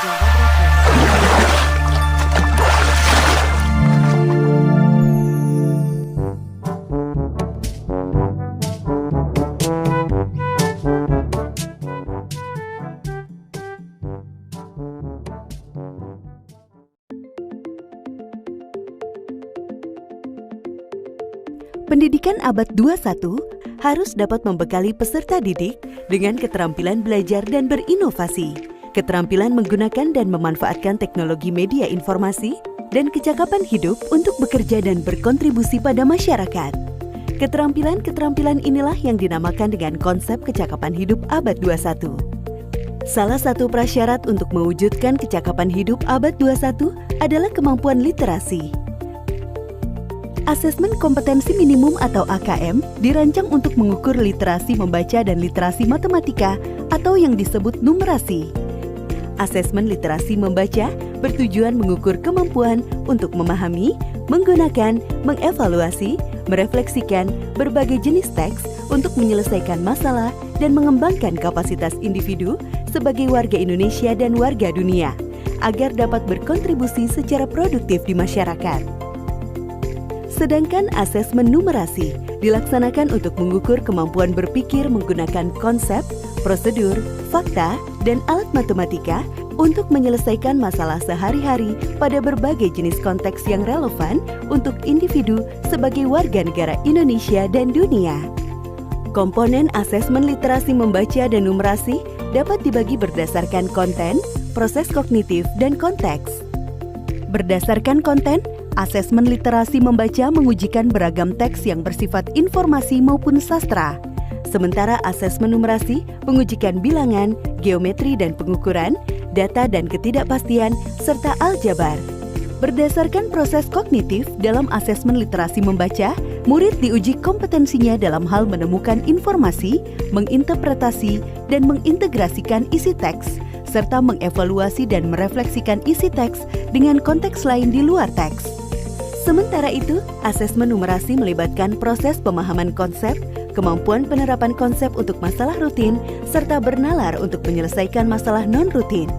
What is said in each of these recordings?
Jawa berikut. Pendidikan abad 21 harus dapat membekali peserta didik dengan keterampilan belajar dan berinovasi, keterampilan menggunakan dan memanfaatkan teknologi media informasi, dan kecakapan hidup untuk bekerja dan berkontribusi pada masyarakat. Keterampilan-keterampilan inilah yang dinamakan dengan konsep kecakapan hidup abad 21. Salah satu prasyarat untuk mewujudkan kecakapan hidup abad 21 adalah kemampuan literasi. Asesmen kompetensi minimum atau AKM dirancang untuk mengukur literasi membaca dan literasi matematika atau yang disebut numerasi. Asesmen literasi membaca bertujuan mengukur kemampuan untuk memahami, menggunakan, mengevaluasi, merefleksikan berbagai jenis teks untuk menyelesaikan masalah dan mengembangkan kapasitas individu sebagai warga Indonesia dan warga dunia agar dapat berkontribusi secara produktif di masyarakat. Sedangkan asesmen numerasi dilaksanakan untuk mengukur kemampuan berpikir menggunakan konsep, prosedur, fakta, dan alat matematika untuk menyelesaikan masalah sehari-hari pada berbagai jenis konteks yang relevan untuk individu sebagai warga negara Indonesia dan dunia. Komponen asesmen literasi membaca dan numerasi dapat dibagi berdasarkan konten, proses kognitif, dan konteks. Berdasarkan konten, asesmen literasi membaca mengujikan beragam teks yang bersifat informasi maupun sastra. Sementara asesmen numerasi mengujikan bilangan, geometri dan pengukuran, data dan ketidakpastian, serta aljabar. Berdasarkan proses kognitif dalam asesmen literasi membaca, murid diuji kompetensinya dalam hal menemukan informasi, menginterpretasi, dan mengintegrasikan isi teks, serta mengevaluasi dan merefleksikan isi teks dengan konteks lain di luar teks. Sementara itu, asesmen numerasi melibatkan proses pemahaman konsep, kemampuan penerapan konsep untuk masalah rutin, serta bernalar untuk menyelesaikan masalah non-rutin.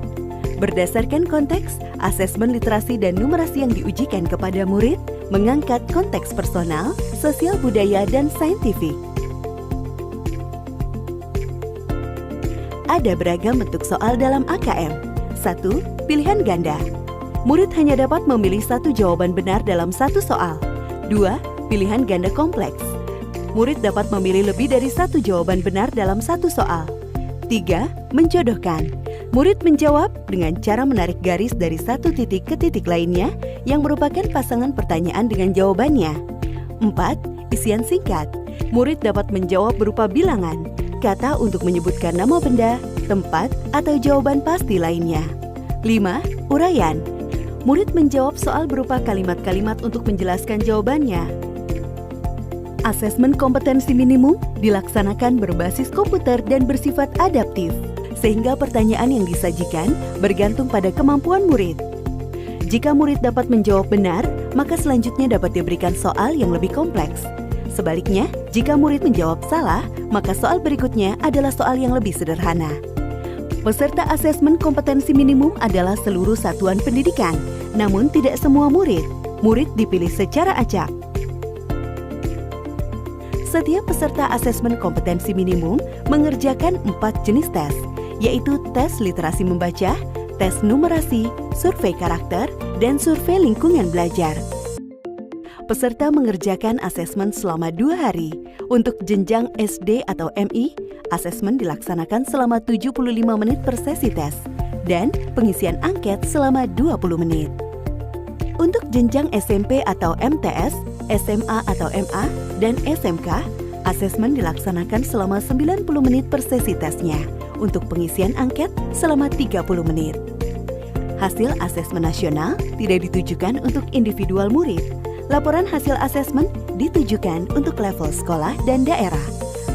Berdasarkan konteks, asesmen literasi dan numerasi yang diujikan kepada murid mengangkat konteks personal, sosial budaya, dan saintifik. Ada beragam bentuk soal dalam AKM. 1. Pilihan ganda. Murid hanya dapat memilih satu jawaban benar dalam satu soal. 2. Pilihan ganda kompleks. Murid dapat memilih lebih dari satu jawaban benar dalam satu soal. 3. Menjodohkan. Murid menjawab dengan cara menarik garis dari satu titik ke titik lainnya yang merupakan pasangan pertanyaan dengan jawabannya. 4. Isian singkat. Murid dapat menjawab berupa bilangan, kata untuk menyebutkan nama benda, tempat, atau jawaban pasti lainnya. 5. Uraian. Murid menjawab soal berupa kalimat-kalimat untuk menjelaskan jawabannya. Asesmen kompetensi minimum dilaksanakan berbasis komputer dan bersifat adaptif, sehingga pertanyaan yang disajikan bergantung pada kemampuan murid. Jika murid dapat menjawab benar, maka selanjutnya dapat diberikan soal yang lebih kompleks. Sebaliknya, jika murid menjawab salah, maka soal berikutnya adalah soal yang lebih sederhana. Peserta asesmen kompetensi minimum adalah seluruh satuan pendidikan, namun tidak semua murid. Murid dipilih secara acak. Setiap peserta asesmen kompetensi minimum mengerjakan 4 jenis tes, yaitu tes literasi membaca, tes numerasi, survei karakter, dan survei lingkungan belajar. Peserta mengerjakan asesmen selama 2 hari. Untuk jenjang SD atau MI, asesmen dilaksanakan selama 75 menit per sesi tes, dan pengisian angket selama 20 menit. Untuk jenjang SMP atau MTS, SMA atau MA, dan SMK, asesmen dilaksanakan selama 90 menit per sesi tesnya, untuk pengisian angket selama 30 menit. Hasil asesmen nasional tidak ditujukan untuk individual murid. Laporan hasil asesmen ditujukan untuk level sekolah dan daerah.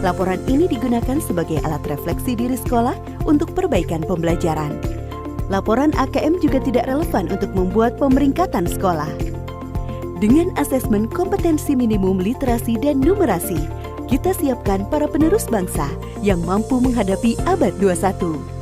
Laporan ini digunakan sebagai alat refleksi diri sekolah untuk perbaikan pembelajaran. Laporan AKM juga tidak relevan untuk membuat pemeringkatan sekolah. Dengan asesmen kompetensi minimum literasi dan numerasi, kita siapkan para penerus bangsa yang mampu menghadapi abad 21.